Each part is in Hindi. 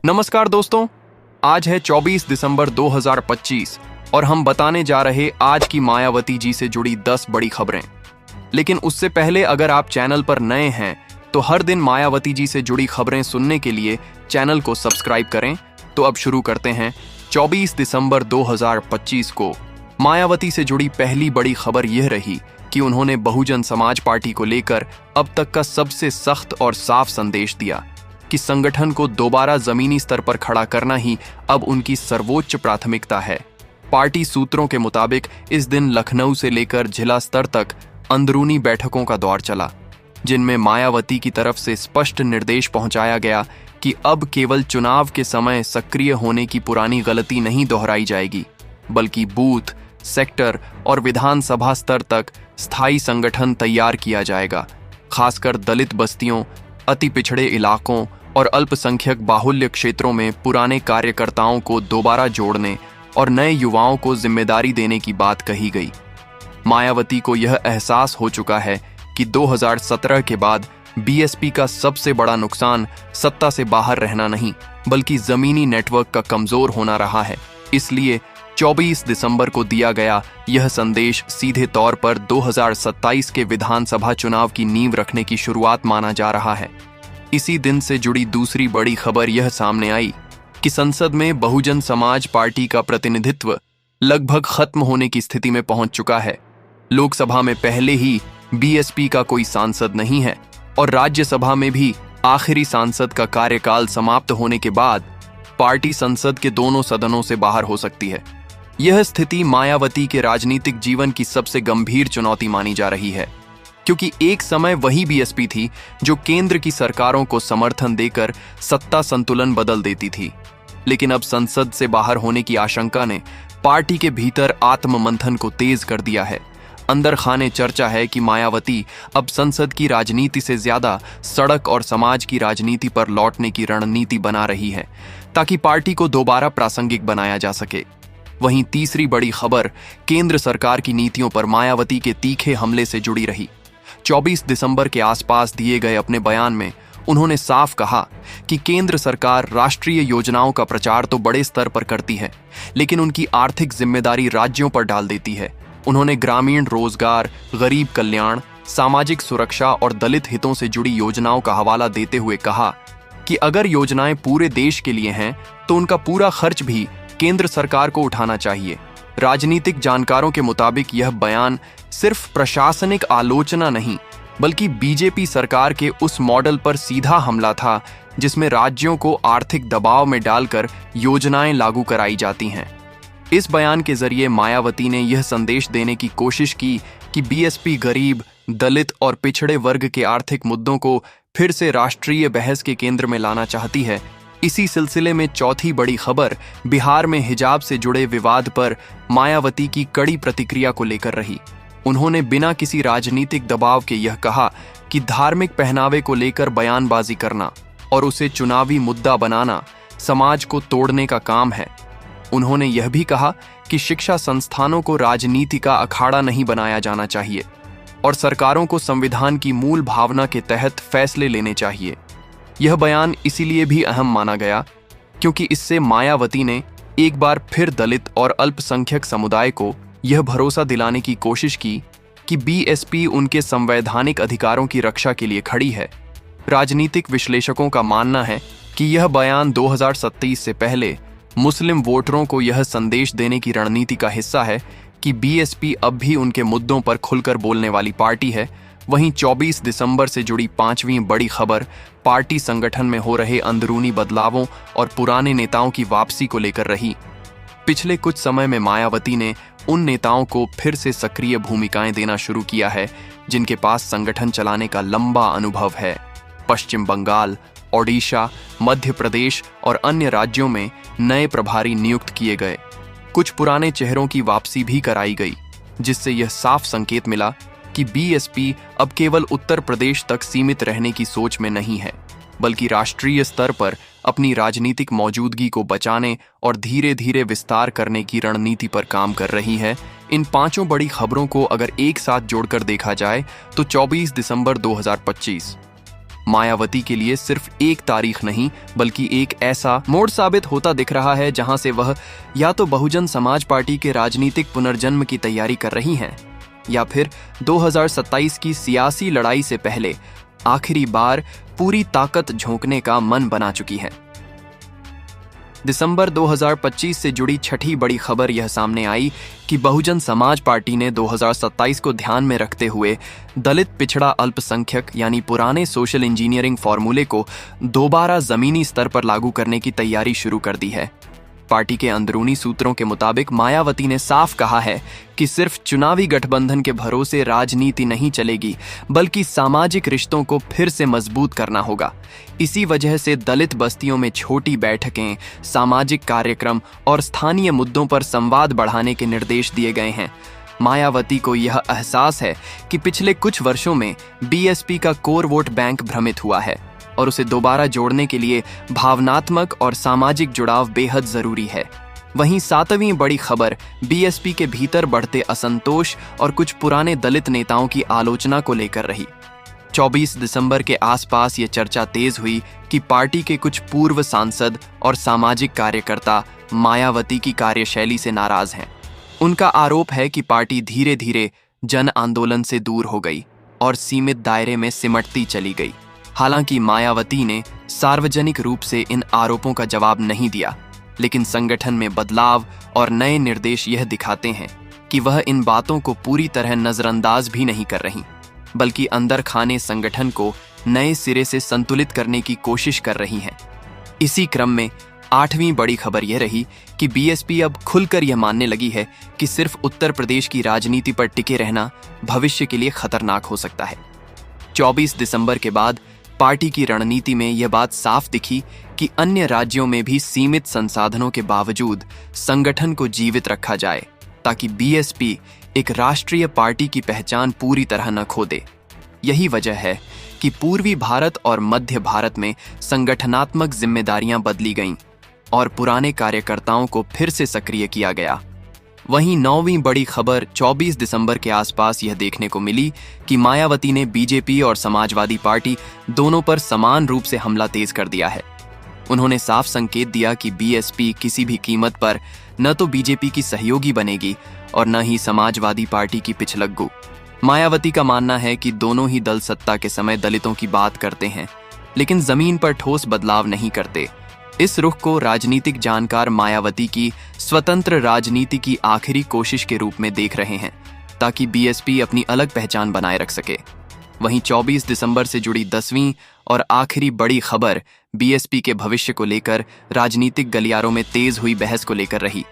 नमस्कार दोस्तों, आज है 24 दिसंबर 2025 और हम बताने जा रहे आज की मायावती जी से जुड़ी 10 बड़ी खबरें। लेकिन उससे पहले अगर आप चैनल पर नए हैं तो हर दिन मायावती जी से जुड़ी खबरें सुनने के लिए चैनल को सब्सक्राइब करें। तो अब शुरू करते हैं। 24 दिसंबर 2025 को मायावती से जुड़ी पहली बड़ी खबर यह रही कि उन्होंने बहुजन समाज पार्टी को लेकर अब तक का सबसे सख्त और साफ संदेश दिया कि संगठन को दोबारा जमीनी स्तर पर खड़ा करना ही अब उनकी सर्वोच्च प्राथमिकता है। पार्टी सूत्रों के मुताबिक इस दिन लखनऊ से लेकर जिला स्तर तक अंदरूनी बैठकों का दौर चला, जिनमें मायावती की तरफ से स्पष्ट निर्देश पहुंचाया गया कि अब केवल चुनाव के समय सक्रिय होने की पुरानी गलती नहीं दोहराई जाएगी, बल्कि बूथ, सेक्टर और विधानसभा स्तर तक स्थायी संगठन तैयार किया जाएगा। खासकर दलित बस्तियों, अति पिछड़े इलाकों और अल्पसंख्यक बाहुल्य क्षेत्रों में पुराने कार्यकर्ताओं को दोबारा जोड़ने और नए युवाओं को जिम्मेदारी देने की बात कही गई। मायावती को यह एहसास हो चुका है कि 2017 के बाद बीएसपी का सबसे बड़ा नुकसान सत्ता से बाहर रहना नहीं, बल्कि जमीनी नेटवर्क का कमजोर होना रहा है। इसलिए 24 दिसंबर को दिया गया यह संदेश सीधे तौर पर 2027 के विधानसभा चुनाव की नींव रखने की शुरुआत माना जा रहा है। इसी दिन से जुड़ी दूसरी बड़ी खबर यह सामने आई कि संसद में बहुजन समाज पार्टी का प्रतिनिधित्व लगभग खत्म होने की स्थिति में पहुंच चुका है। लोकसभा में पहले ही बीएसपी का कोई सांसद नहीं है और राज्यसभा में भी आखिरी सांसद का कार्यकाल समाप्त होने के बाद पार्टी संसद के दोनों सदनों से बाहर हो सकती है। यह स्थिति मायावती के राजनीतिक जीवन की सबसे गंभीर चुनौती मानी जा रही है, क्योंकि एक समय वही बीएसपी थी जो केंद्र की सरकारों को समर्थन देकर सत्ता संतुलन बदल देती थी। लेकिन अब संसद से बाहर होने की आशंका ने पार्टी के भीतर आत्ममंथन को तेज कर दिया है। अंदर खाने चर्चा है कि मायावती अब संसद की राजनीति से ज्यादा सड़क और समाज की राजनीति पर लौटने की रणनीति बना रही है, ताकि पार्टी को दोबारा प्रासंगिक बनाया जा सके। वहीं तीसरी बड़ी खबर केंद्र सरकार की नीतियों पर मायावती के तीखे हमले से जुड़ी रही। 24 दिसंबर के आसपास दिए गए अपने बयान में उन्होंने साफ कहा कि केंद्र सरकार राष्ट्रीय योजनाओं का प्रचार तो बड़े स्तर पर करती है, लेकिन उनकी आर्थिक जिम्मेदारी राज्यों पर डाल देती है। उन्होंने ग्रामीण रोजगार, गरीब कल्याण, सामाजिक सुरक्षा और दलित हितों से जुड़ी योजनाओं का हवाला देते हुए कहा कि अगर योजनाएं पूरे देश के लिए हैं तो उनका पूरा खर्च भी केंद्र सरकार को उठाना चाहिए। राजनीतिक जानकारों के मुताबिक यह बयान सिर्फ प्रशासनिक आलोचना नहीं, बल्कि बीजेपी सरकार के उस मॉडल पर सीधा हमला था जिसमें राज्यों को आर्थिक दबाव में डालकर योजनाएं लागू कराई जाती हैं। इस बयान के जरिए मायावती ने यह संदेश देने की कोशिश की कि बीएसपी गरीब, दलित और पिछड़े वर्ग के आर्थिक मुद्दों को फिर से राष्ट्रीय बहस के केंद्र में लाना चाहती है। इसी सिलसिले में चौथी बड़ी खबर बिहार में हिजाब से जुड़े विवाद पर मायावती की कड़ी प्रतिक्रिया को लेकर रही। उन्होंने बिना किसी राजनीतिक दबाव के यह कहा कि धार्मिक पहनावे को लेकर बयानबाजी करना और उसे चुनावी मुद्दा बनाना समाज को तोड़ने का काम है। उन्होंने यह भी कहा कि शिक्षा संस्थानों को राजनीति का अखाड़ा नहीं बनाया जाना चाहिए और सरकारों को संविधान की मूल भावना के तहत फैसले लेने चाहिए। यह बयान इसीलिए भी अहम माना गया क्योंकि इससे मायावती ने एक बार फिर दलित और अल्पसंख्यक समुदाय को यह भरोसा दिलाने की कोशिश की कि बीएसपी उनके संवैधानिक अधिकारों की रक्षा के लिए खड़ी है। राजनीतिक विश्लेषकों का मानना है कि यह बयान 2027 से पहले मुस्लिम वोटरों को यह संदेश देने की रणनीति का हिस्सा है कि बीएसपी अब भी उनके मुद्दों पर खुलकर बोलने वाली पार्टी है। वहीं 24 दिसंबर से जुड़ी पांचवीं बड़ी खबर पार्टी संगठन में हो रहे अंदरूनी बदलावों और पुराने नेताओं की वापसी को लेकर रही। पिछले कुछ समय में मायावती ने उन नेताओं को फिर से सक्रिय भूमिकाएं देना शुरू किया है जिनके पास संगठन चलाने का लंबा अनुभव है। पश्चिम बंगाल, ओडिशा, मध्य प्रदेश और अन्य राज्यों में नए प्रभारी नियुक्त किए गए। कुछ पुराने चेहरों की वापसी भी कराई गई, जिससे यह साफ संकेत मिला कि बीएसपी अब केवल उत्तर प्रदेश तक सीमित रहने की सोच में नहीं है, बल्कि राष्ट्रीय स्तर पर अपनी राजनीतिक मौजूदगी को बचाने और धीरे धीरे विस्तार करने की रणनीति पर काम कर रही है। इन पांचों बड़ी खबरों को अगर एक साथ जोड़कर देखा जाए तो 24 दिसंबर 2025 मायावती के लिए सिर्फ एक तारीख नहीं बल्कि एक ऐसा मोड़ साबित होता दिख रहा है जहां से वह या तो बहुजन समाज पार्टी के राजनीतिक पुनर्जन्म की तैयारी कर रही हैं या फिर 2027 की सियासी लड़ाई से पहले आखिरी बार पूरी ताकत झोंकने का मन बना चुकी है। दिसंबर 2025 से जुड़ी छठी बड़ी खबर यह सामने आई कि बहुजन समाज पार्टी ने 2027 को ध्यान में रखते हुए दलित पिछड़ा अल्पसंख्यक यानी पुराने सोशल इंजीनियरिंग फॉर्मूले को दोबारा जमीनी स्तर पर लागू करने की तैयारी शुरू कर दी है। पार्टी के अंदरूनी सूत्रों के मुताबिक मायावती ने साफ कहा है कि सिर्फ चुनावी गठबंधन के भरोसे राजनीति नहीं चलेगी बल्कि सामाजिक रिश्तों को फिर से मजबूत करना होगा। इसी वजह से दलित बस्तियों में छोटी बैठकें, सामाजिक कार्यक्रम और स्थानीय मुद्दों पर संवाद बढ़ाने के निर्देश दिए गए हैं। मायावती को यह एहसास है कि पिछले कुछ वर्षों में बीएसपी का कोर वोट बैंक भ्रमित हुआ है और उसे दोबारा जोड़ने के लिए भावनात्मक और सामाजिक जुड़ाव बेहद जरूरी है। वहीं सातवीं बड़ी खबर बीएसपी के भीतर बढ़ते असंतोष और कुछ पुराने दलित नेताओं की आलोचना को लेकर रही। 24 दिसंबर के आसपास ये चर्चा तेज हुई कि पार्टी के कुछ पूर्व सांसद और सामाजिक कार्यकर्ता मायावती की कार्यशैली से नाराज हैं। उनका आरोप है कि पार्टी धीरे धीरे जन आंदोलन से दूर हो गई और सीमित दायरे में सिमटती चली गई। हालांकि मायावती ने सार्वजनिक रूप से इन आरोपों का जवाब नहीं दिया, लेकिन संगठन में बदलाव और नए निर्देश यह दिखाते हैं कि वह इन बातों को पूरी तरह नजरअंदाज भी नहीं कर रही, बल्कि अंदर खाने संगठन को नए सिरे से संतुलित करने की कोशिश कर रही हैं। इसी क्रम में आठवीं बड़ी खबर यह रही कि बीएसपी अब खुलकर यह मानने लगी है कि सिर्फ उत्तर प्रदेश की राजनीति पर टिके रहना भविष्य के लिए खतरनाक हो सकता है। 24 दिसंबर के बाद पार्टी की रणनीति में यह बात साफ दिखी कि अन्य राज्यों में भी सीमित संसाधनों के बावजूद संगठन को जीवित रखा जाए ताकि बीएसपी एक राष्ट्रीय पार्टी की पहचान पूरी तरह न खो दे। यही वजह है कि पूर्वी भारत और मध्य भारत में संगठनात्मक जिम्मेदारियां बदली गईं और पुराने कार्यकर्ताओं को फिर से सक्रिय किया गया। वहीं नौवीं बड़ी खबर 24 दिसंबर के आसपास यह देखने को मिली कि मायावती ने बीजेपी और समाजवादी पार्टी दोनों पर समान रूप से हमला तेज कर दिया है। उन्होंने साफ संकेत दिया कि बीएसपी किसी भी कीमत पर न तो बीजेपी की सहयोगी बनेगी और न ही समाजवादी पार्टी की पिछलग्गू। मायावती का मानना है कि दोनों ही दल सत्ता के समय दलितों की बात करते हैं, लेकिन जमीन पर ठोस बदलाव नहीं करते। इस रुख को राजनीतिक जानकार मायावती की स्वतंत्र राजनीति की आखिरी कोशिश के रूप में देख रहे हैं ताकि बीएसपी अपनी अलग पहचान बनाए रख सके। वहीं 24 दिसंबर से जुड़ी 10वीं और आखिरी बड़ी खबर बीएसपी के भविष्य को लेकर राजनीतिक गलियारों में तेज हुई बहस को लेकर रही,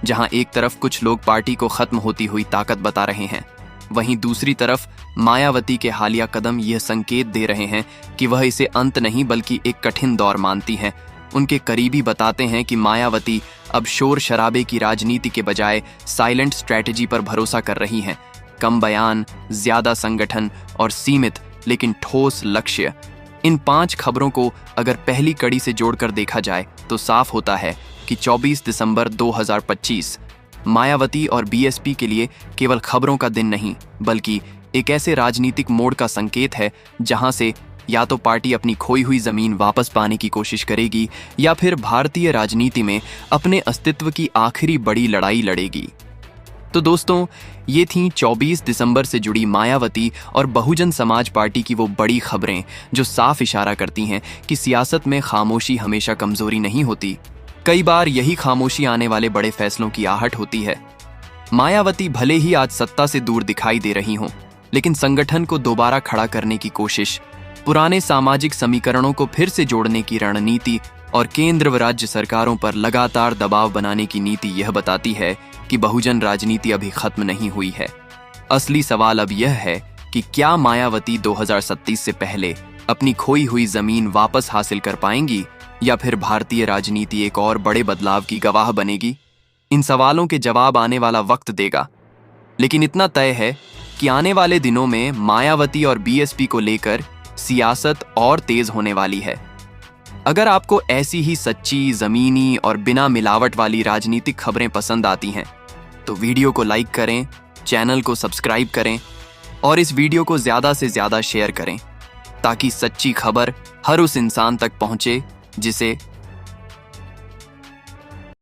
जहां एक तरफ कुछ लोग पार्टी को खत्म होती हुई ताकत बता रहे हैं, वहीं दूसरी तरफ मायावती के हालिया कदम यह संकेत दे रहे हैं कि वह इसे अंत नहीं बल्कि एक कठिन दौर मानती हैं। उनके करीबी बताते हैं कि मायावती अब शोर शराबे की राजनीति के बजाय साइलेंट स्ट्रैटेजी पर भरोसा कर रही हैं। कम बयान, ज्यादा संगठन और सीमित लेकिन ठोस लक्ष्य। इन 5 खबरों को अगर पहली कड़ी से जोड़कर देखा जाए तो साफ होता है कि 24 दिसंबर 2025 मायावती और बीएसपी के लिए केवल खबरों का दिन नहीं बल्कि एक ऐसे राजनीतिक मोड़ का संकेत है जहां से या तो पार्टी अपनी खोई हुई जमीन वापस पाने की कोशिश करेगी या फिर भारतीय राजनीति में अपने अस्तित्व की आखिरी बड़ी लड़ाई लड़ेगी। तो दोस्तों, ये थीं 24 दिसंबर से जुड़ी मायावती और बहुजन समाज पार्टी की वो बड़ी खबरें जो साफ इशारा करती हैं कि सियासत में खामोशी हमेशा कमजोरी नहीं होती। कई बार यही खामोशी आने वाले बड़े फैसलों की आहट होती है। मायावती भले ही आज सत्ता से दूर दिखाई दे रही हों, लेकिन संगठन को दोबारा खड़ा करने की कोशिश, पुराने सामाजिक समीकरणों को फिर से जोड़ने की रणनीति और केंद्र व राज्य सरकारों पर लगातार दबाव बनाने की नीति यह बताती है कि बहुजन राजनीति अभी खत्म नहीं हुई है। असली सवाल अब यह है कि क्या मायावती 2027 से पहले अपनी खोई हुई जमीन वापस हासिल कर पाएंगी या फिर भारतीय राजनीति एक और बड़े बदलाव की गवाह बनेगी? इन सवालों के जवाब आने वाला वक्त देगा, लेकिन इतना तय है कि आने वाले दिनों में मायावती और बीएसपी को लेकर सियासत और तेज होने वाली है। अगर आपको ऐसी ही सच्ची, जमीनी और बिना मिलावट वाली राजनीतिक खबरें पसंद आती हैं तो वीडियो को लाइक करें, चैनल को सब्सक्राइब करें और इस वीडियो को ज्यादा से ज्यादा शेयर करें। ताकि सच्ची खबर हर उस इंसान तक पहुंचे जिसे